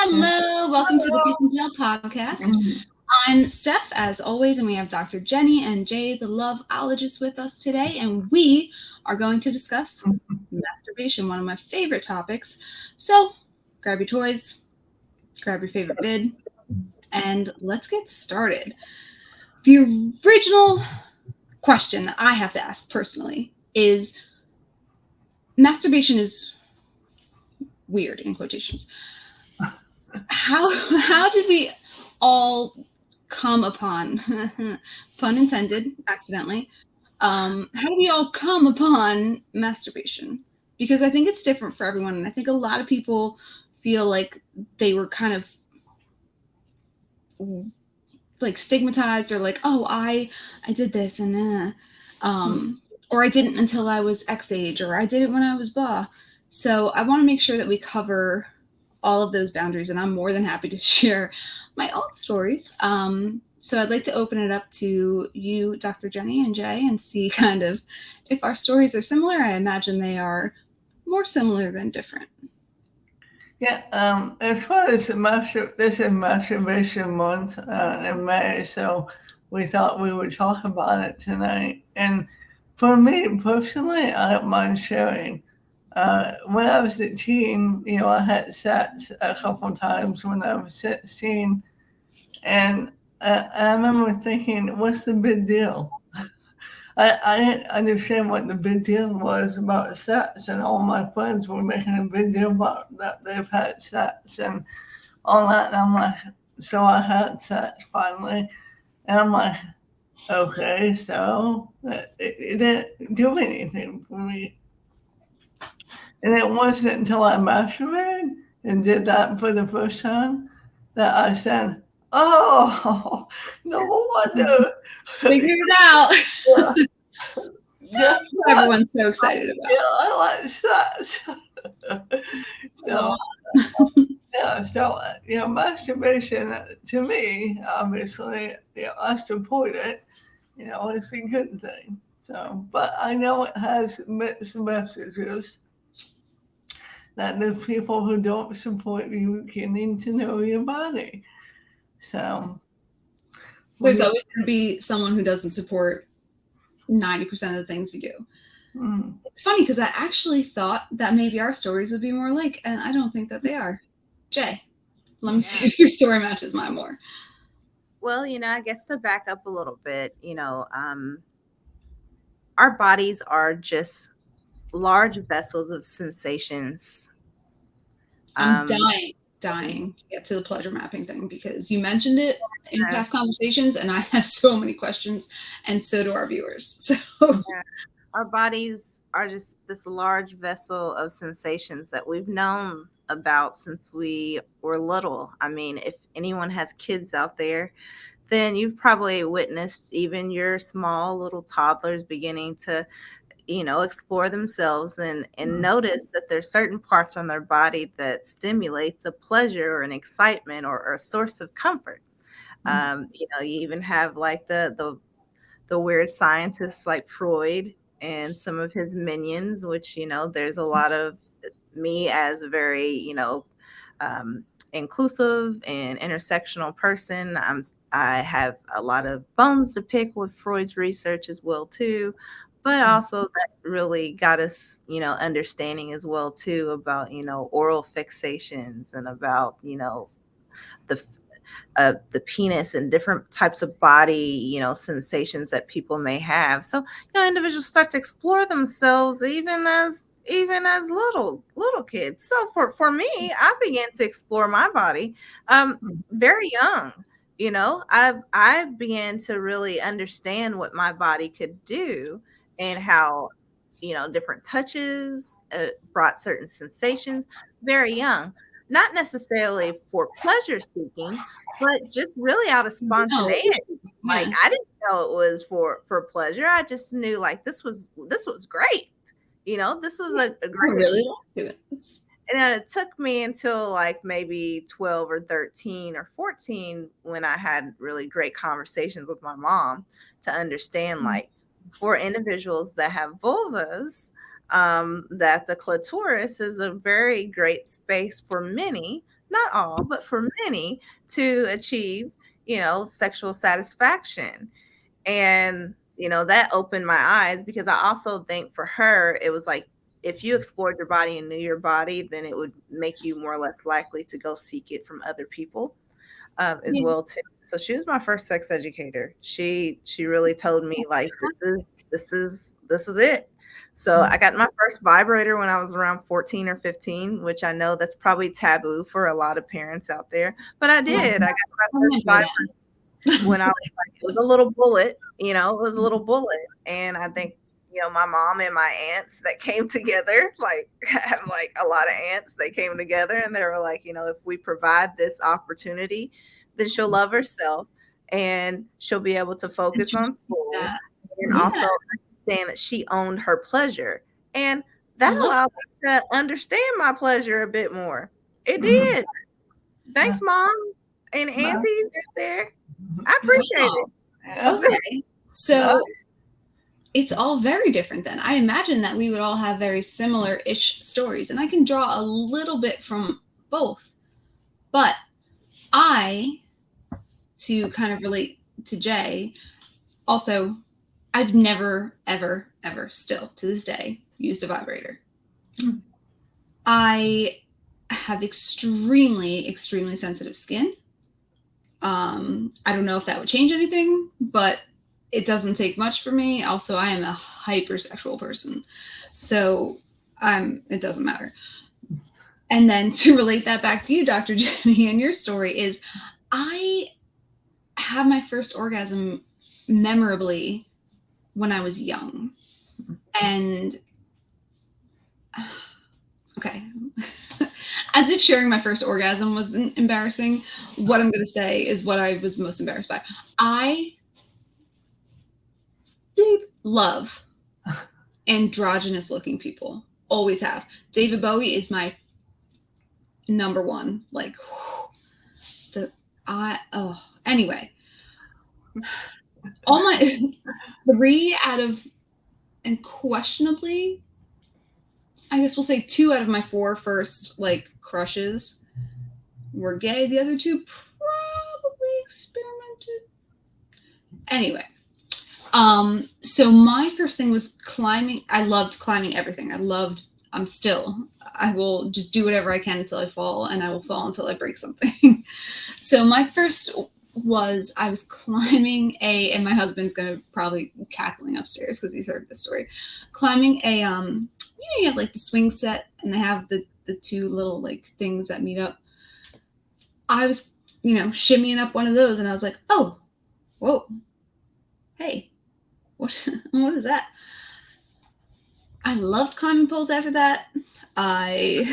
Hello, welcome to the Kiss and Tell podcast. I'm Steph, as always, and we have Dr. Jenny and Jay, the loveologist, with us today, and we are going to discuss masturbation, one of my favorite topics. So, grab your toys, grab your favorite vid, and let's get started. The original question that I have to ask personally is, masturbation is weird, in quotations. How did we all come upon, pun intended, accidentally, how do we all come upon masturbation? Because I think it's different for everyone, and I think a lot of people feel like they were kind of like stigmatized, or like, oh, I did this, and or I didn't until I was X age, or I did it when I was blah. So I want to make sure that we cover all of those boundaries, and I'm more than happy to share my own stories. So I'd like to open it up to you, Dr. Jenny and Jay, and see kind of if our stories are similar. I imagine they are more similar than different. Yeah, as far as this is Masturbation Month in May, so we thought we would talk about it tonight. And for me personally, I don't mind sharing. When I was a teen, I had sex a couple times when I was 16, and I remember thinking, what's the big deal? I didn't understand what the big deal was about sex, and all my friends were making a big deal about that they've had sex and all that. And I'm like, so I had sex finally, and I'm like, okay, so it didn't do anything for me. And it wasn't until I masturbated and did that for the first time that I said, oh, no wonder. Figured it out. That's what everyone's so excited about. Yeah, I like sex. So, masturbation, to me, obviously, I support it. It's a good thing. So, but I know it has mixed messages, that the people who don't support you getting to know your body. So there's always going to be someone who doesn't support 90% of the things you do. It's funny because I actually thought that maybe our stories would be more alike, and I don't think that they are. Jay, let me see if your story matches mine more. Well, I guess to back up a little bit, our bodies are just large vessels of sensations. I'm dying to get to the pleasure mapping thing, because you mentioned it in past conversations, and I have so many questions, and so do our viewers. So our bodies are just this large vessel of sensations that we've known about since we were little. I mean, if anyone has kids out there, then you've probably witnessed even your small little toddlers beginning to explore themselves and notice that there's certain parts on their body that stimulates a pleasure or an excitement or a source of comfort. You even have like the weird scientists like Freud and some of his minions, which, there's a lot of me as a very, inclusive and intersectional person. I have a lot of bones to pick with Freud's research as well too, but also that really got us, understanding as well too about, oral fixations and about, the penis and different types of body, sensations that people may have. So, individuals start to explore themselves even as little kids. So for me, I began to explore my body very young. I began to really understand what my body could do and how different touches brought certain sensations very young, not necessarily for pleasure seeking, but just really out of spontaneity. Like I didn't know it was for pleasure. I just knew like this was great. This was a great experience. And it took me until like maybe 12 or 13 or 14 when I had really great conversations with my mom to understand like for individuals that have vulvas, that the clitoris is a very great space for many, not all, but for many, to achieve, sexual satisfaction. And, that opened my eyes, because I also think for her, it was like, if you explored your body and knew your body, then it would make you more or less likely to go seek it from other people, as well too. So she was my first sex educator. She really told me, like, this is it. So I got my first vibrator when I was around 14 or 15, which I know that's probably taboo for a lot of parents out there, but I did. I got my first vibrator when I was like, it was a little bullet, it was a little bullet. And I think, my mom and my aunts that came together, like, I have like a lot of aunts, they came together and they were like, if we provide this opportunity, then she'll love herself and she'll be able to focus on school and also understand that she owned her pleasure. And that allowed me to understand my pleasure a bit more. It did. Thanks, Mom and aunties out there. I appreciate it. Okay. So it's all very different then. I imagine that we would all have very similar-ish stories, and I can draw a little bit from both. But to kind of relate to Jay, also, I've never, ever, ever, still to this day, used a vibrator. I have extremely, extremely sensitive skin. I don't know if that would change anything, but it doesn't take much for me. Also, I am a hypersexual person, so it doesn't matter. And then to relate that back to you, Dr. Jenny, and your story is, I had my first orgasm memorably when I was young. And okay, as if sharing my first orgasm wasn't embarrassing, what I'm going to say is what I was most embarrassed by. I love androgynous looking people. Always have. David Bowie is my number one. Like, anyway. All my 3 out of, and questionably, I guess we'll say 2 out of my 4 first, like, crushes were gay. The other 2 probably experimented. Anyway. So my first thing was climbing. I loved climbing everything. I will just do whatever I can until I fall, and I will fall until I break something. So my first was, I was climbing and my husband's going to probably cackling upstairs because he's heard this story, climbing you have like the swing set and they have the 2 little like things that meet up. I was, shimmying up one of those and I was like, oh, whoa, hey, what is that? I loved climbing poles after that. I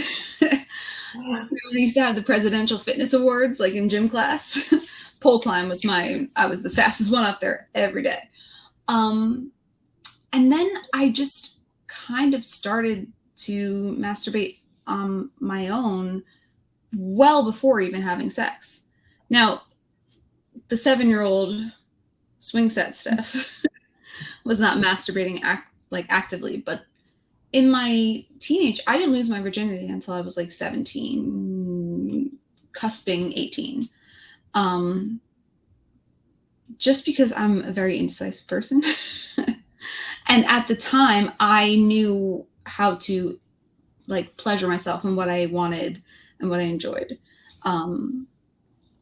used to have the presidential fitness awards, like in gym class. Pole climb was I was the fastest one up there every day. And then I just kind of started to masturbate on my own well before even having sex. Now, the 7-year-old swing set stuff was not masturbating actively, but in my teenage, I didn't lose my virginity until I was like 17, cusping 18. Just because I'm a very indecisive person. And at the time I knew how to like pleasure myself and what I wanted and what I enjoyed. And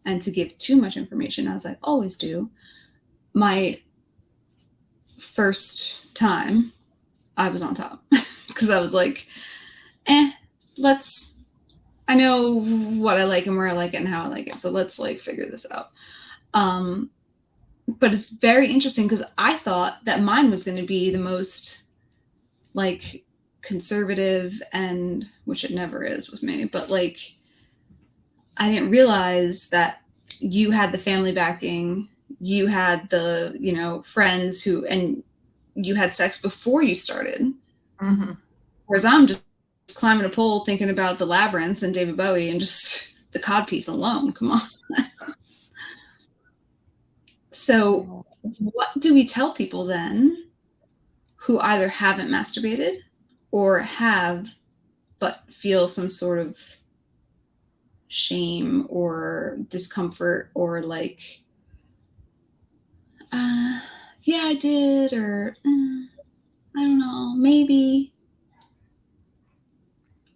to give too much information, as I always do, my first time I was on top because I was like, I know what I like and where I like it and how I like it. So let's like figure this out. But it's very interesting because I thought that mine was going to be the most like conservative, and which it never is with me, but like I didn't realize that you had the family backing, you had the, friends and you had sex before you started. Mm-hmm. Whereas I'm just climbing a pole thinking about the Labyrinth and David Bowie and just the codpiece alone. Come on. So what do we tell people then who either haven't masturbated or have but feel some sort of shame or discomfort or like, yeah, I did, or I don't know, maybe,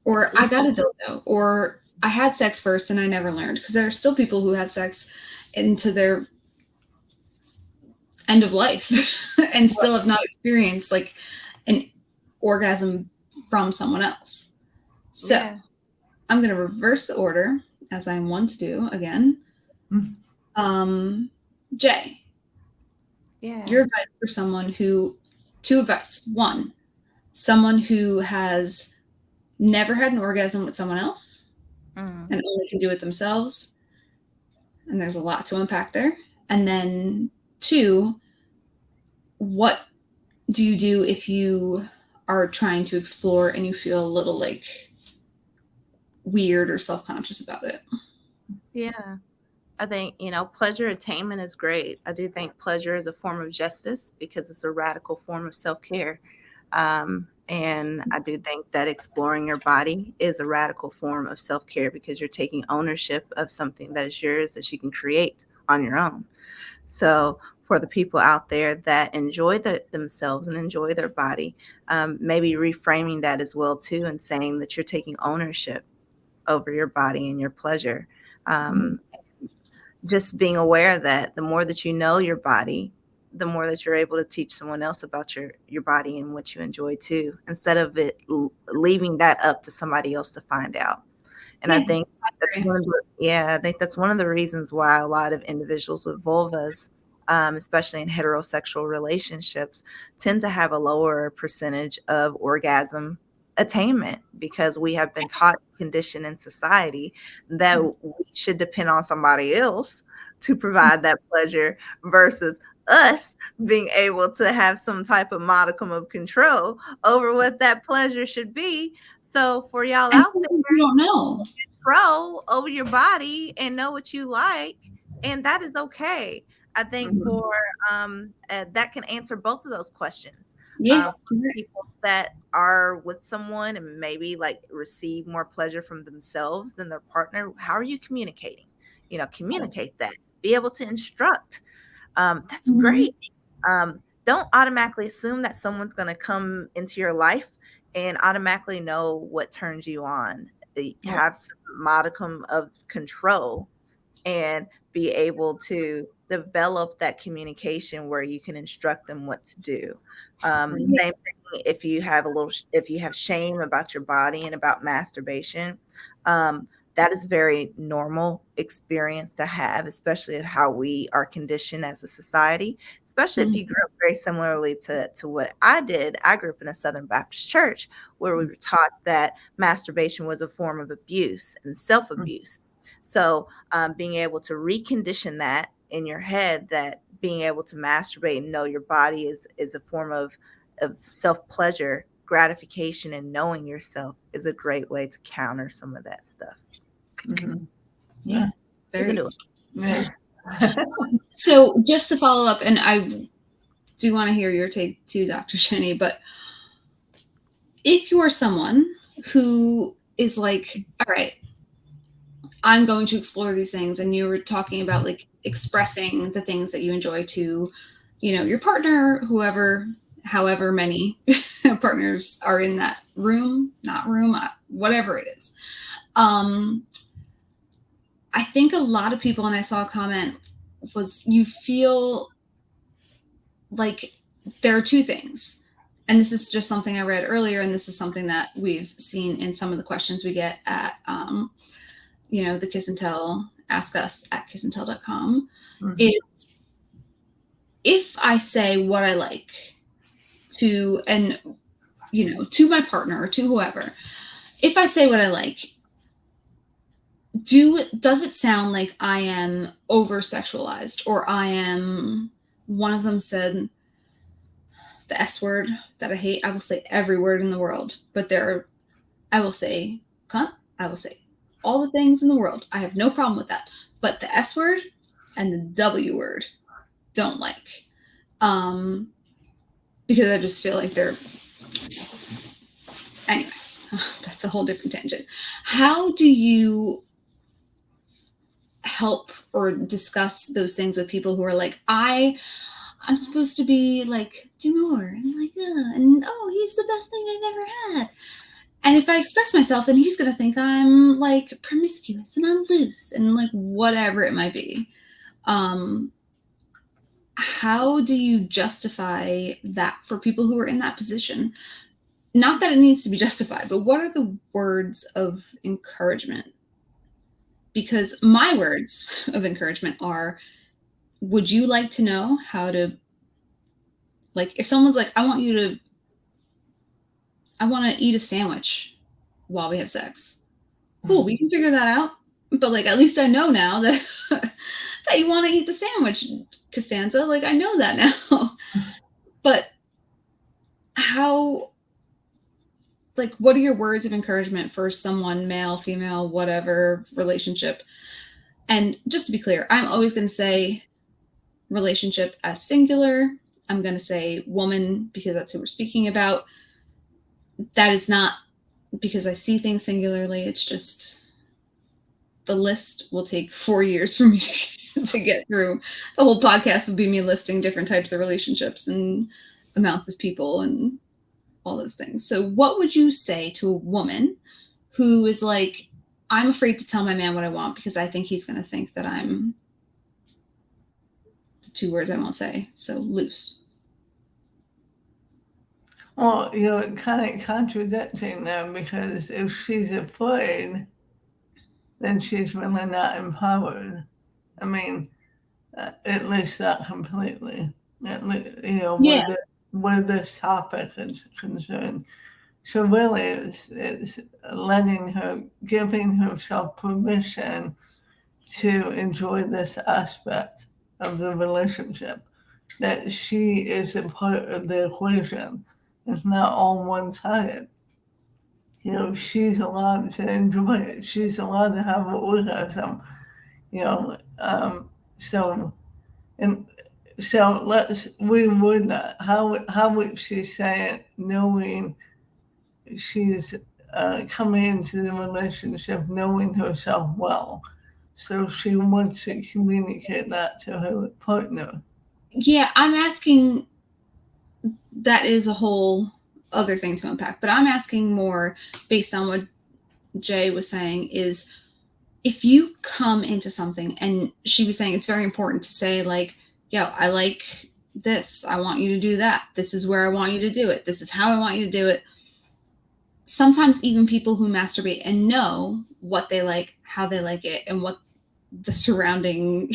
or I got a dildo, or I had sex first and I never learned, because there are still people who have sex into their end of life and still have not experienced like an orgasm from someone else. So yeah. I'm going to reverse the order, as I'm one to do again. Jay, your advice for someone who, two advice. One, someone who has never had an orgasm with someone else and only can do it themselves. And there's a lot to unpack there. And then two, what do you do if you are trying to explore and you feel a little like weird or self-conscious about it? Yeah. I think, pleasure attainment is great. I do think pleasure is a form of justice because it's a radical form of self-care. And I do think that exploring your body is a radical form of self-care because you're taking ownership of something that is yours that you can create on your own. So for the people out there that enjoy themselves and enjoy their body, maybe reframing that as well too, and saying that you're taking ownership over your body and your pleasure. Just being aware that the more that you know your body, the more that you're able to teach someone else about your body and what you enjoy too, instead of it leaving that up to somebody else to find out. And I think that's one of the reasons why a lot of individuals with vulvas, especially in heterosexual relationships, tend to have a lower percentage of orgasm attainment, because we have been taught, conditioned in society that we should depend on somebody else to provide that pleasure versus us being able to have some type of modicum of control over what that pleasure should be. So for y'all out there, you don't know control over your body and know what you like, and that is okay. I think for that can answer both of those questions. For people that are with someone and maybe like receive more pleasure from themselves than their partner, how are you communicating? Communicate that. Be able to instruct. That's great. Don't automatically assume that someone's going to come into your life and automatically know what turns you on. Have some modicum of control and be able to develop that communication where you can instruct them what to do. Same thing if you have shame about your body and about masturbation. That is very normal experience to have, especially how we are conditioned as a society, especially if you grew up very similarly to what I did. I grew up in a Southern Baptist church where we were taught that masturbation was a form of abuse and self-abuse. So being able to recondition that in your head, that being able to masturbate and know your body is a form of self-pleasure, gratification, and knowing yourself is a great way to counter some of that stuff. Yeah, very good. Yeah. So just to follow up, and I do want to hear your take too, Dr. Jenny, but if you're someone who is like, all right, I'm going to explore these things, and you were talking about like expressing the things that you enjoy to, your partner, however many partners are in that room, whatever it is. I think a lot of people, and I saw a comment, was you feel like there are two things. And this is just something I read earlier, and this is something that we've seen in some of the questions we get at, the Kiss and Tell, ask us at kissandtell.com. Is if I say what I like to my partner or to whoever, if I say what I like, does it sound like I am over sexualized, or I am, one of them said the S word that I hate. I will say every word in the world, but I will say cunt, I will say all the things in the world. I have no problem with that. But the S word and the W word, don't like. Because I just feel like they're, anyway, that's a whole different tangent. How do you help or discuss those things with people who are like, I'm supposed to be like demure and like, and oh, he's the best thing I've ever had. And if I express myself, then he's going to think I'm like promiscuous and I'm loose and like whatever it might be. How do you justify that for people who are in that position? Not that it needs to be justified, but what are the words of encouragement? Because my words of encouragement are, would you like to know how to, like, if someone's like, I want to eat a sandwich while we have sex. Cool, we can figure that out. But like, at least I know now that that you want to eat the sandwich, Costanza. Like, I know that now. But how, like, what are your words of encouragement for someone, male, female, whatever relationship? And just to be clear, I'm always going to say relationship as singular. I'm going to say woman because that's who we're speaking about. That is not because I see things singularly. It's just the list will take 4 years for me to get through. The whole podcast would be me listing different types of relationships and amounts of people and all those things. So what would you say to a woman who is like, I'm afraid to tell my man what I want because I think he's going to think that I'm, the 2 words I won't say, so loose? Well, you're kind of contradicting them, because if she's afraid, then she's really not empowered. I mean, at least not completely. At least, where this topic is concerned. So really, it's giving herself permission to enjoy this aspect of the relationship, that she is a part of the equation. It's not all one-sided. She's allowed to enjoy it. She's allowed to have an orgasm. We would not. How would she say it, knowing she's coming into the relationship knowing herself well? So she wants to communicate that to her partner. Yeah, I'm asking, that is a whole other thing to unpack, but I'm asking more based on what Jay was saying, is if you come into something, and she was saying it's very important to say like, yo, I like this, I want you to do that, this is where I want you to do it, this is how I want you to do it. Sometimes even people who masturbate and know what they like, how they like it, and what the surrounding,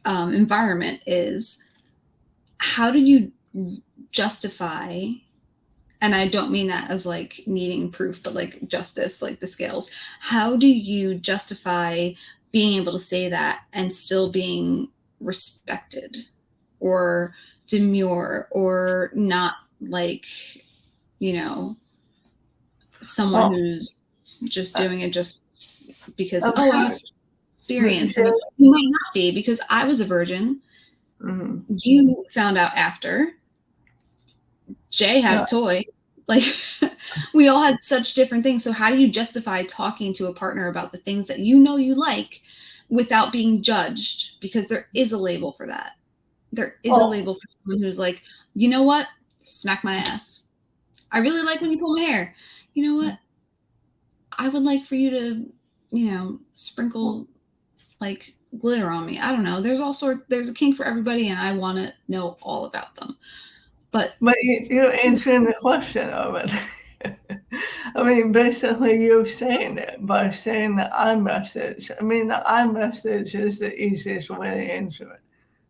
environment is, how do you justify, and I don't mean that as like needing proof, but like justice, like the scales, how do you justify being able to say that and still being respected or demure or not like, someone who's just doing it just because, I have experience. And you might not be, because I was a virgin. Mm-hmm. You found out after. Jay had a toy. Like, we all had such different things. So how do you justify talking to a partner about the things that you like without being judged? Because there is a label for that. There is a label for someone who's like, you know what? Smack my ass. I really like when you pull my hair. You know what? I would like for you to, sprinkle like glitter on me. I don't know. There's a kink for everybody, and I want to know all about them. But you're answering the question of it. I mean, basically you're saying it by saying the iMessage. I mean, the iMessage is the easiest way to answer it.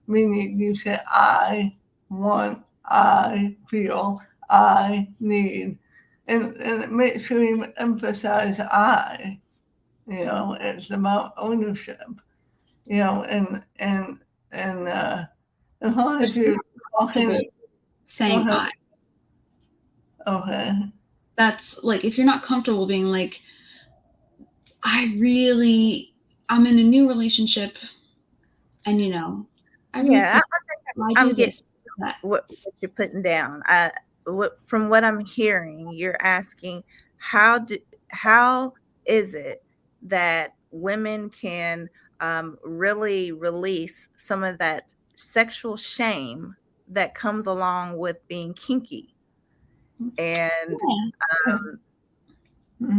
I mean, you say, I want, I feel, I need. And make sure you emphasize I. It's about ownership. And as long as you're talking, saying I. Okay. That's like, if you're not comfortable being like, I'm in a new relationship, and I'm getting what you're putting down. From what I'm hearing, you're asking, how is it that women can really release some of that sexual shame that comes along with being kinky. And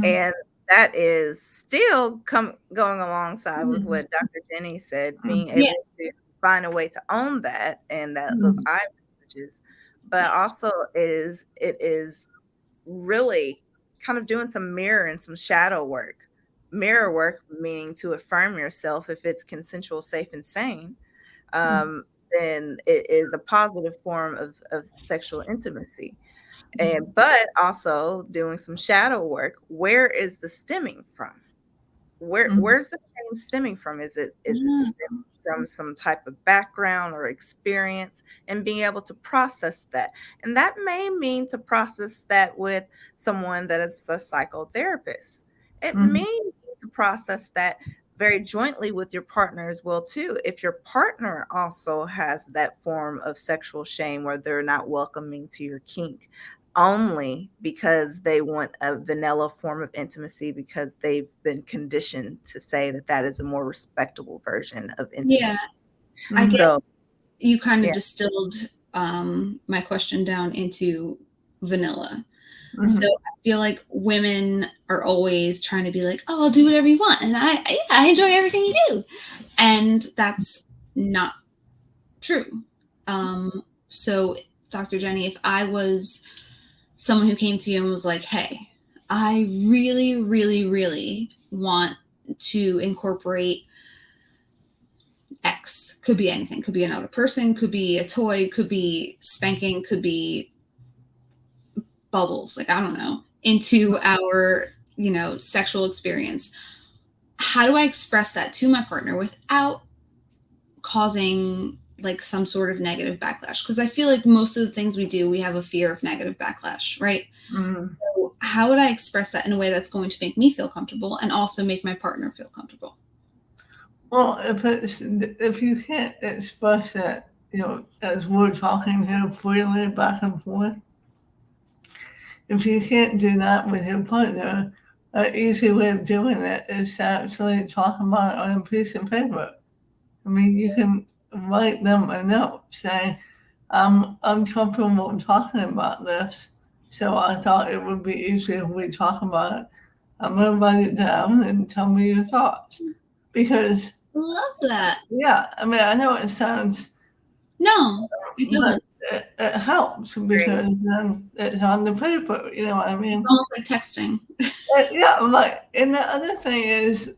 and that is still going alongside with what Dr. Jenny said, being able to find a way to own that and that those I messages. But also it is really kind of doing some mirror and some shadow work. Mirror work meaning to affirm yourself if it's consensual, safe, and sane. Then it is a positive form of sexual intimacy. But also doing some shadow work. Where is the stemming from? Where's the pain stemming from? Is it stemming from some type of background or experience, and being able to process that? And that may mean to process that with someone that is a psychotherapist. It may mean to process that very jointly with your partner as well too. If your partner also has that form of sexual shame where they're not welcoming to your kink, only because they want a vanilla form of intimacy because they've been conditioned to say that that is a more respectable version of intimacy. Yeah, I guess you kind of distilled my question down into vanilla. So I feel like women are always trying to be like, oh, I'll do whatever you want. And I enjoy everything you do. And that's not true. So Dr. Jenny, if I was someone who came to you and was like, hey, I really, really, really want to incorporate X, could be anything, could be another person, could be a toy, could be spanking, could be bubbles, like, I don't know, into our, sexual experience. How do I express that to my partner without causing like some sort of negative backlash? Because I feel like most of the things we do, we have a fear of negative backlash, right? So how would I express that in a way that's going to make me feel comfortable and also make my partner feel comfortable? Well, if you can't express that, as we're talking here freely back and forth, if you can't do that with your partner, an easy way of doing it is to actually talk about it on a piece of paper. I mean, you can write them a note saying, I'm uncomfortable talking about this, so I thought it would be easier if we talk about it. I'm going to write it down and tell me your thoughts. Because love that. Yeah, I mean, I know it sounds. No, it doesn't. It helps because then it's on the paper. You know what I mean? It's almost like texting. Yeah, like, and the other thing is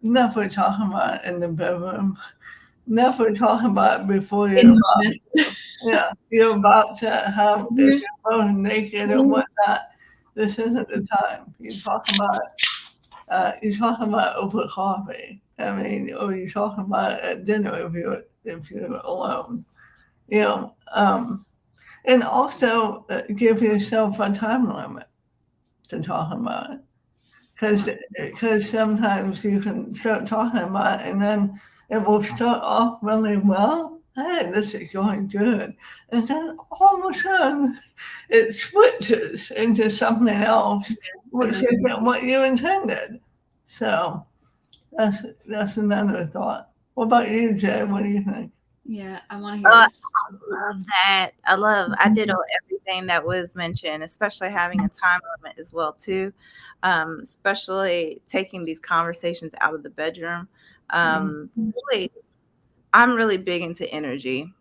never talking about it in the bedroom. Never talking about it before you're you're about to have your phone naked or whatnot. This isn't the time. You talk about over coffee. I mean, or you talk about it at dinner if you're alone. And also give yourself a time limit to talk about it. Because sometimes you can start talking about it and then it will start off really well. Hey, this is going good. And then all of a sudden it switches into something else, which isn't what you intended. So that's another thought. What about you, Jay? What do you think? Yeah, I want to hear this. I love that. I did everything that was mentioned, especially having a time limit as well too. Especially taking these conversations out of the bedroom. Really, I'm really big into energy,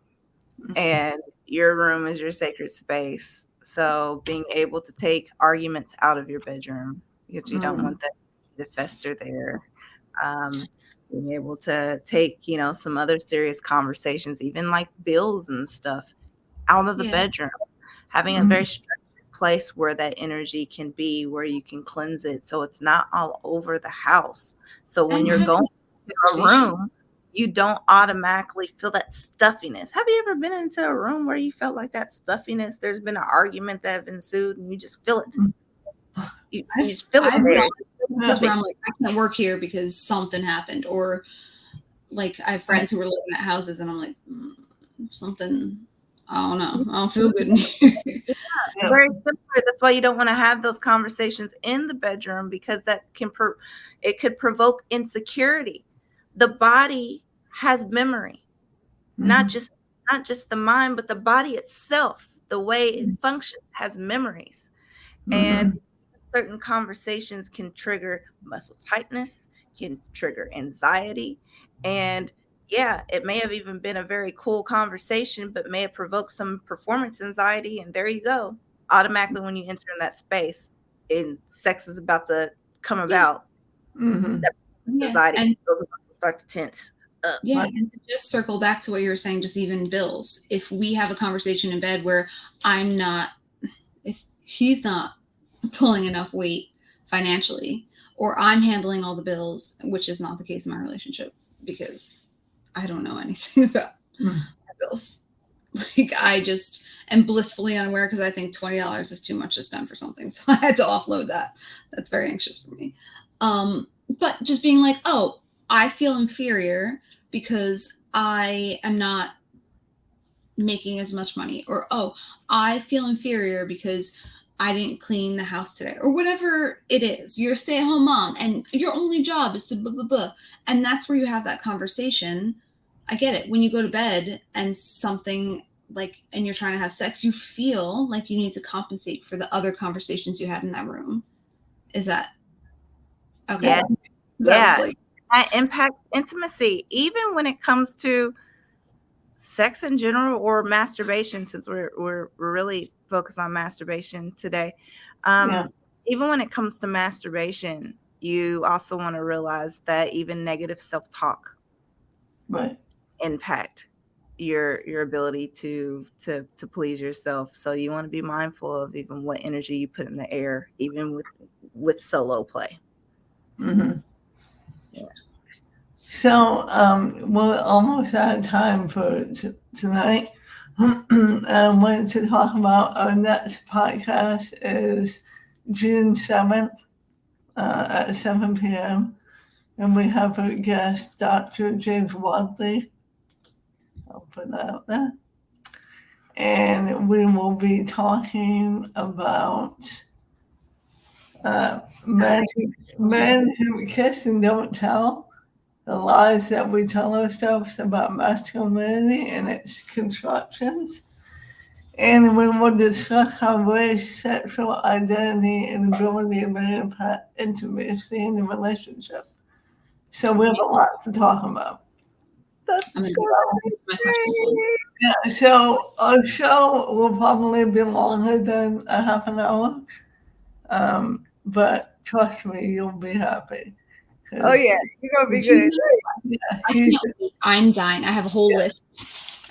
and your room is your sacred space. So being able to take arguments out of your bedroom because you don't want that to fester there. Being able to take, some other serious conversations, even like bills and stuff, out of the bedroom. Having a very structured place where that energy can be, where you can cleanse it so it's not all over the house. So when you're going to a room, you don't automatically feel that stuffiness. Have you ever been into a room where you felt like that stuffiness? There's been an argument that ensued and you just feel it. You just feel it there. That's where I'm like, I can't work here because something happened. Or like I have friends who are living at houses and I'm like, something, I don't know. I don't feel good in here. Very similar. That's why you don't want to have those conversations in the bedroom, because that it could provoke insecurity. The body has memory, not just the mind, but the body itself, the way it functions, has memories. And certain conversations can trigger muscle tightness, can trigger anxiety. And yeah, it may have even been a very cool conversation, but may have provoked some performance anxiety. And there you go. Automatically, when you enter in that space and sex is about to come about, that anxiety, and those muscles start to tense. And to just circle back to what you were saying, just even bills. If we have a conversation in bed where if he's not pulling enough weight financially, or I'm handling all the bills, which is not the case in my relationship because I don't know anything about my bills. Like, I just am blissfully unaware because I think $20 is too much to spend for something. So I had to offload that. That's very anxious for me. But just being like, oh, I feel inferior because I am not making as much money, or, oh, I feel inferior because I didn't clean the house today, or whatever it is. You're a stay-at-home mom and your only job is to blah, blah, blah. And that's where you have that conversation. I get it. When you go to bed and something like, and you're trying to have sex, you feel like you need to compensate for the other conversations you had in that room. Is that okay? Yeah. That impacts intimacy, even when it comes to sex in general, or masturbation, since we're really focused on masturbation today. Even when it comes to masturbation, you also want to realize that even negative self-talk impact your ability to please yourself. So you want to be mindful of even what energy you put in the air, even with solo play. So we're almost out of time for tonight. I wanted to talk about our next podcast is June 7th at 7 p.m. And we have a guest, Dr. James Wadley. I'll put that out there. And we will be talking about men who kiss and don't tell, the lies that we tell ourselves about masculinity and its constructions. And we will discuss how race, sexual identity, and ability may impact intimacy in the relationship. So we have a lot to talk about. So our show will probably be longer than a half an hour. But trust me, you'll be happy. Oh yeah, you're gonna be good. I'm dying. I have a whole list.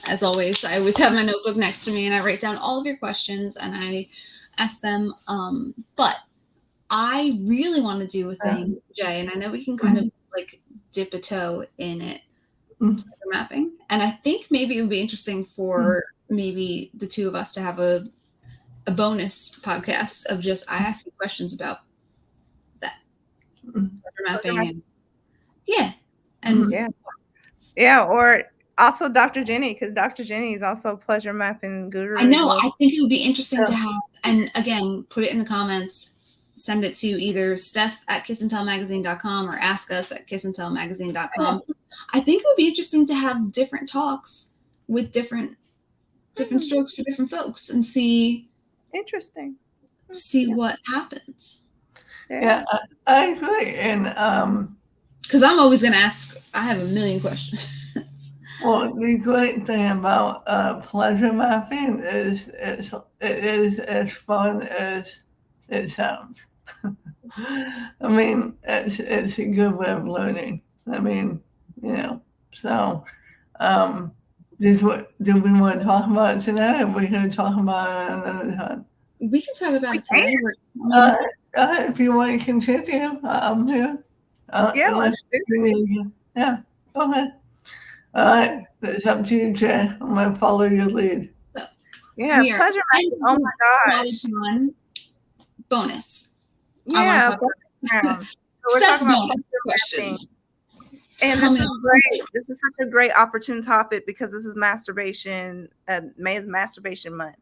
As always, I always have my notebook next to me, and I write down all of your questions and I ask them. But I really want to do a thing, Jay, and I know we can kind of like dip a toe in it, mapping. And I think maybe it would be interesting for maybe the two of us to have a bonus podcast of just I ask you questions about that mapping, or also Dr. Jenny, because Dr. Jenny is also a pleasure mapping guru. I know. I think it would be interesting to have, and again, put it in the comments. Send it to either Steph@kissandtellmagazine.com or ask us at kissandtellmagazine.com. I think it would be interesting to have different talks with different strokes for different folks and see what happens. Yeah, I agree. And because I'm always going to ask, I have a million questions. Well, the great thing about pleasure mapping is it is as fun as it sounds. I mean, it's a good way of learning. I mean, so do we want to talk about it tonight, or are we going to talk about it another time? We can talk about it today. If you want to continue, I'm here. Let's do it. Yeah, go ahead. All right, it's up to you, Jay. I'm going to follow your lead. Pleasure. Oh my gosh. Bonus. Yeah. Sex bonus questions. And this is great. This is such a great opportune topic because this is masturbation. May is Masturbation Month.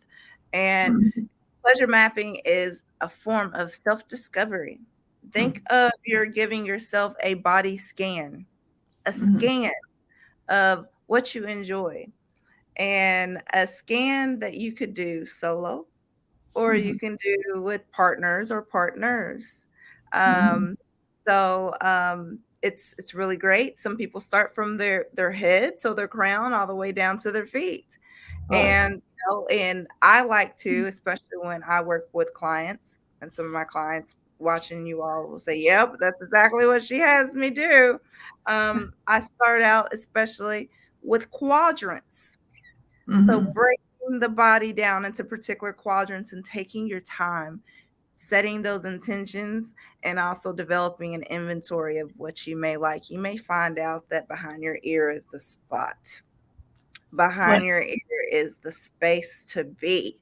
And pleasure mapping is a form of self-discovery. Think of you're giving yourself a body scan, a scan of what you enjoy, and a scan that you could do solo or you can do with partners or partners. It's really great. Some people start from their head, so their crown, all the way down to their feet. And and I like to, especially when I work with clients, and some of my clients watching you all will say, "Yep, that's exactly what she has me do." I start out especially with quadrants. So breaking the body down into particular quadrants and taking your time, setting those intentions, and also developing an inventory of what you may like. You may find out that behind your ear is the spot. Behind your ear is the space to be,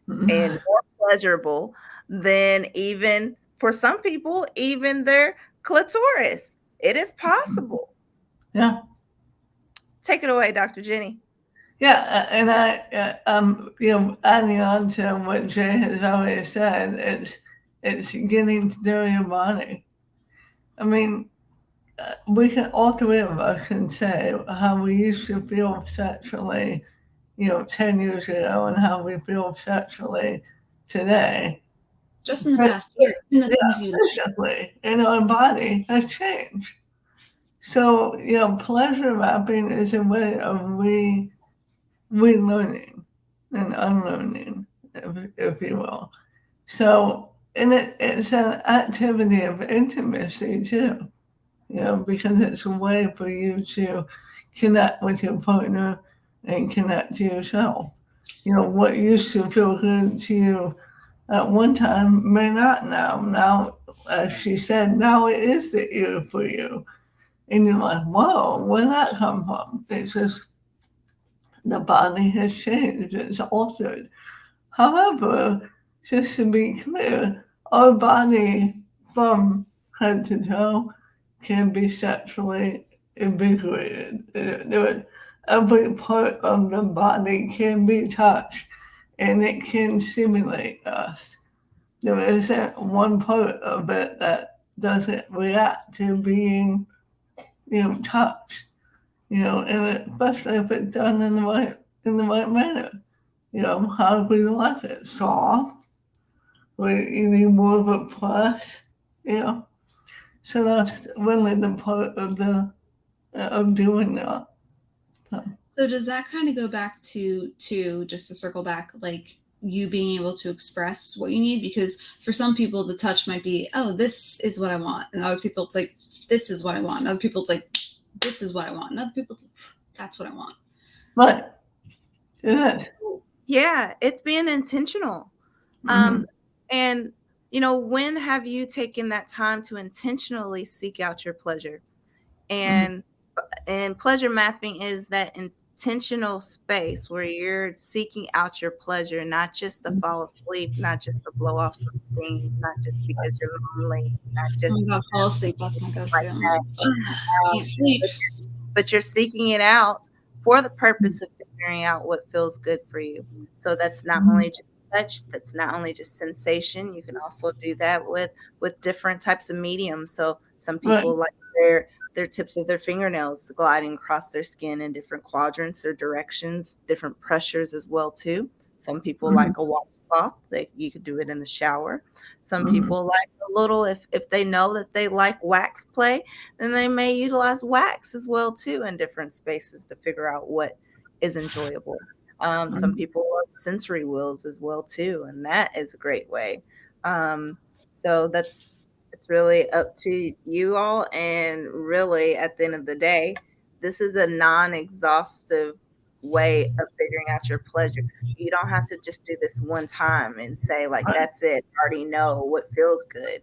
and more pleasurable than, even for some people, even their clitoris. It is possible. Yeah. Take it away, Dr. Jenny. Yeah, and adding on to what Jay has already said, it's getting to know your body. I mean, all three of us can say how we used to feel sexually, 10 years ago, and how we feel sexually today. Just in the past year, Basically, and our body has changed. So, pleasure mapping is a way of relearning and unlearning, if you will. So, and it's an activity of intimacy too, because it's a way for you to connect with your partner and connect to yourself. What used to feel good to you at one time may not now. Now, as she said, now it is the ear for you. And you're like, whoa, where'd that come from? It's just the body has changed, it's altered. However, just to be clear, our body from head to toe can be sexually invigorated. Every part of the body can be touched and it can stimulate us. There isn't one part of it that doesn't react to being, touched. And especially if it's done in the right manner. How do we like it? Soft? You need more of a press? So that's really the part of doing that. So does that kind of go back to just to circle back, like you being able to express what you need? Because for some people, the touch might be, oh, this is what I want. And other people, it's like, this is what I want. And other people, it's like, this is what I want. And other people, it's like, that's what I want. But yeah, it's being intentional. And when have you taken that time to intentionally seek out your pleasure? And pleasure mapping is that intentional space where you're seeking out your pleasure, not just to fall asleep, not just to blow off some steam, not just because you're lonely, not just fall asleep. That's my go-to. Like Can't sleep. But you're seeking it out for the purpose of figuring out what feels good for you. So that's not only just touch, that's not only just sensation. You can also do that with different types of mediums. So some people like their tips of their fingernails gliding across their skin in different quadrants or directions, different pressures as well too. Some people like a washcloth, that you could do it in the shower. Some people like a little, if they know that they like wax play, then they may utilize wax as well too in different spaces to figure out what is enjoyable. Some people love sensory wheels as well too, and that is a great way. So it's really up to you all, and really at the end of the day, this is a non-exhaustive way of figuring out your pleasure. You don't have to just do this one time and say like, that's it, I already know what feels good.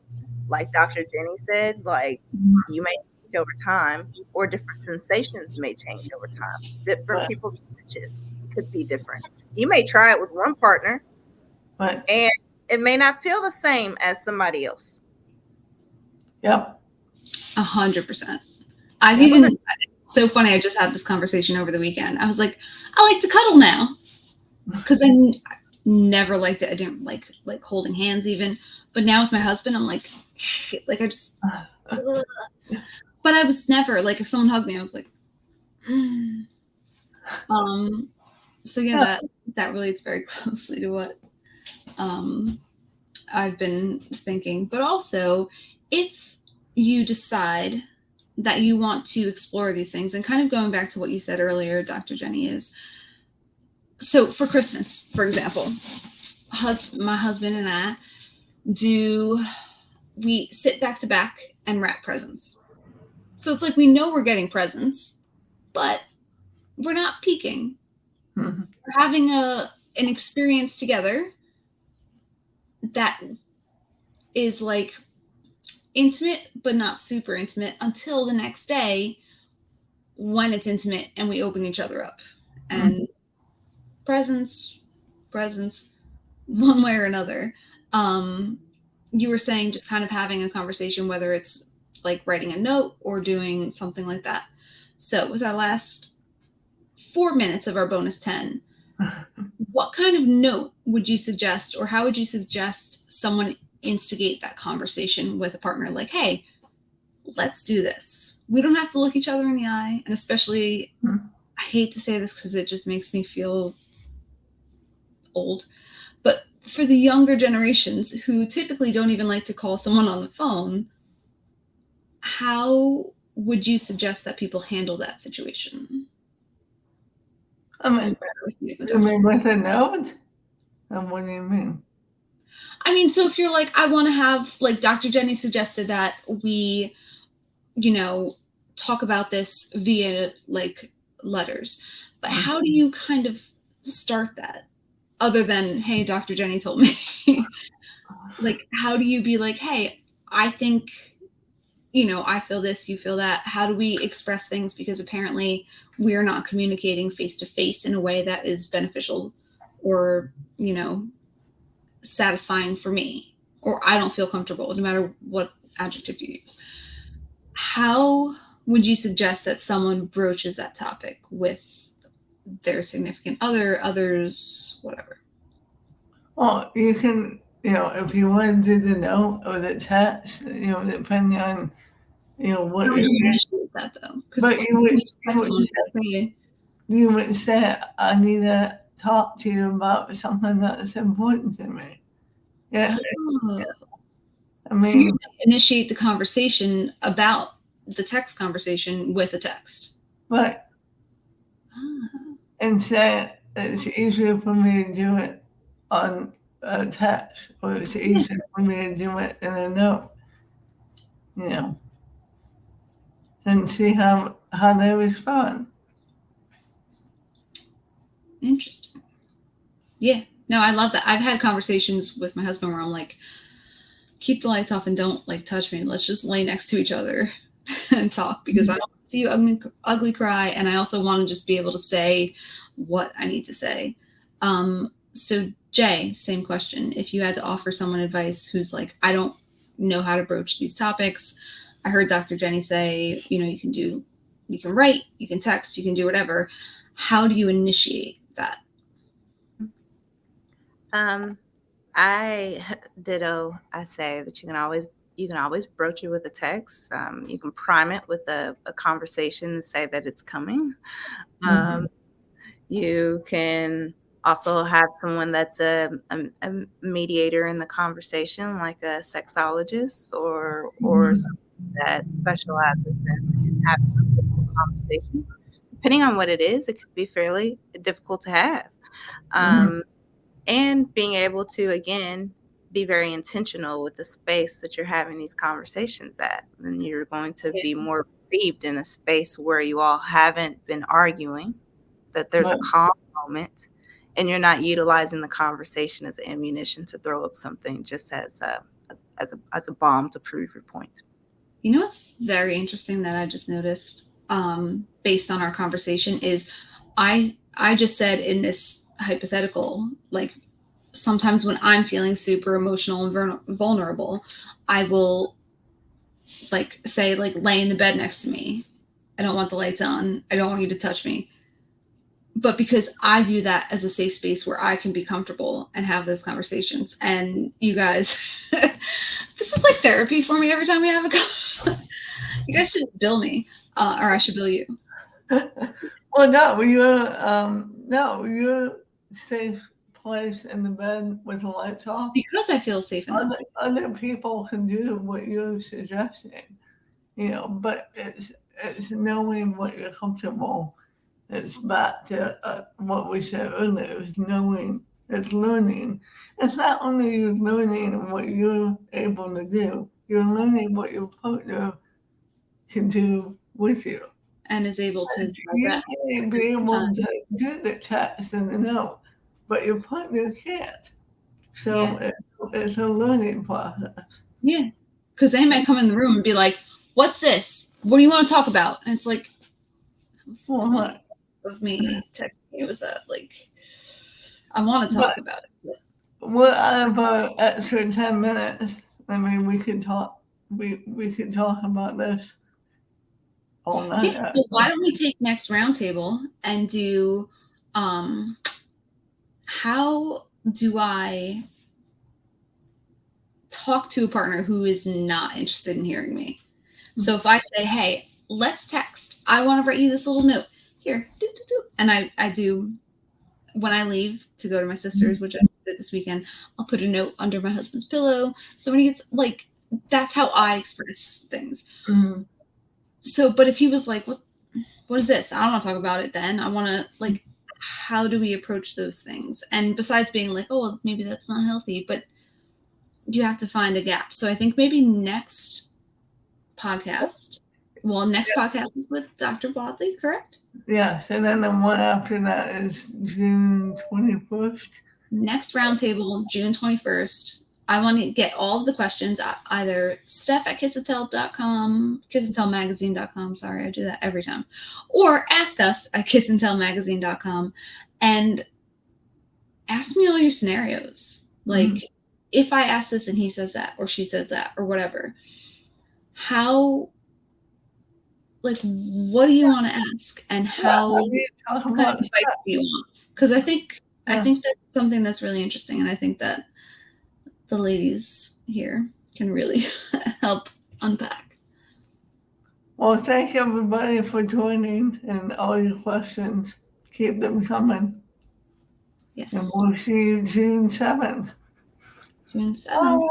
Like Dr. Jenny said, like you may change over time, or different sensations may change over time. Different people's touches could be different. You may try it with one partner and it may not feel the same as somebody else. Yep. 100%. I've even, it's so funny, I just had this conversation over the weekend. I was like, I like to cuddle now. Because I never liked it. I didn't like holding hands even. But now with my husband, I'm like I just, ugh. But I was never, like, if someone hugged me, I was like, so yeah, that relates very closely to what I've been thinking. But also, if you decide that you want to explore these things, and kind of going back to what you said earlier, Dr. Jenny, is, so for Christmas, for example, my husband and I we sit back to back and wrap presents. So it's like we know we're getting presents, but we're not peeking. Mm-hmm. We're having an experience together that is like intimate, but not super intimate until the next day when it's intimate and we open each other up. And presents, one way or another. You were saying just kind of having a conversation, whether it's like writing a note or doing something like that. So with our last 4 minutes of our bonus 10, what kind of note would you suggest, or how would you suggest someone instigate that conversation with a partner? Like, hey, let's do this. We don't have to look each other in the eye. And especially, I hate to say this because it just makes me feel old, but for the younger generations who typically don't even like to call someone on the phone, how would you suggest that people handle that situation? I mean, with a note? And what do you mean? I mean, so if you're like, I want to have, like Dr. Jenny suggested that we, talk about this via like letters, but how do you kind of start that? Other than, hey, Dr. Jenny told me. Like, how do you be like, hey, I think, I feel this, you feel that. How do we express things? Because apparently we're not communicating face to face in a way that is beneficial or, satisfying for me, or I don't feel comfortable, no matter what adjective you use. How would you suggest that someone broaches that topic with their significant other, others, whatever? Well, you can, if you want to do the note or the text, depending on, what How would you initiate that though? But you would say, I need to talk to you about something that's important to me. Yeah. Oh. I mean, so you initiate the conversation about the text conversation with a text. Right. And say it's easier for me to do it on a text, or it's easier for me to do it in a note, and see how they respond. Interesting. Yeah. No, I love that. I've had conversations with my husband where I'm like, keep the lights off and don't like touch me. Let's just lay next to each other and talk, because I don't want to see you ugly cry. And I also want to just be able to say what I need to say. So Jay, same question. If you had to offer someone advice who's like, I don't know how to broach these topics. I heard Dr. Jenny say, you can write, you can text, you can do whatever. How do you initiate that? I say that you can always broach it with a text. You can prime it with a conversation and say that it's coming. You can also have someone that's a mediator in the conversation, like a sexologist or someone that specializes in having difficult conversations. Depending on what it is, it could be fairly difficult to have. And being able to, again, be very intentional with the space that you're having these conversations at. Then you're going to be more received in a space where you all haven't been arguing, that there's a calm moment, and you're not utilizing the conversation as ammunition to throw up something just as a bomb to prove your point. What's very interesting that I just noticed based on our conversation is I just said in this hypothetical, like sometimes when I'm feeling super emotional and vulnerable, I will like say, like, lay in the bed next to me I don't want the lights on. I don't want you to touch me. But because I view that as a safe space where I can be comfortable and have those conversations. And you guys, this is like therapy for me every time we have a call. You guys should bill me, or I should bill you. Well, no, you're safe place in the bed with the lights off. Because I feel safe in that space. Other people can do what you're suggesting, but it's knowing what you're comfortable. It's back to what we said earlier, it's knowing, it's learning. It's not only you learning what you're able to do, you're learning what your partner can do with you. And is able to you may be able to do the text and the note, but your partner can't. So it's a learning process. Yeah. Because they might come in the room and be like, what's this? What do you want to talk about? And it's like, of me texting you was that like, I want to talk about it. We're out of our extra 10 minutes. I mean, we could talk. We could talk about this all night. Yeah, so why don't we take next roundtable and do how do I talk to a partner who is not interested in hearing me? Mm-hmm. So if I say, hey, let's text. I want to write you this little note. Here, and I do when I leave to go to my sister's, which I did this weekend, I'll put a note under my husband's pillow. So when he gets like, that's how I express things. Mm-hmm. So, but if he was like, what is this? I don't want to talk about it then. I want to like, how do we approach those things? And besides being like, oh, well, maybe that's not healthy, but you have to find a gap. So I think maybe next podcast, podcast is with Dr. Wadley, correct? Yes, and then the one after that is June 21st. Next roundtable, June 21st. I want to get all of the questions, either steph@kissandtell.com, kissandtellmagazine.com. Sorry, I do that every time. Or ask us at kissandtellmagazine.com and ask me all your scenarios. Like, if I ask this and he says that, or she says that, or whatever, what do you want to ask, and how kind of advice do you want? Because I think that's something that's really interesting, and I think that the ladies here can really help unpack. Well, thank you everybody for joining and all your questions. Keep them coming. Yes. And we'll see you June 7th. June 7th.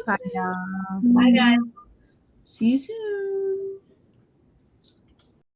Bye. Bye, guys. See you soon.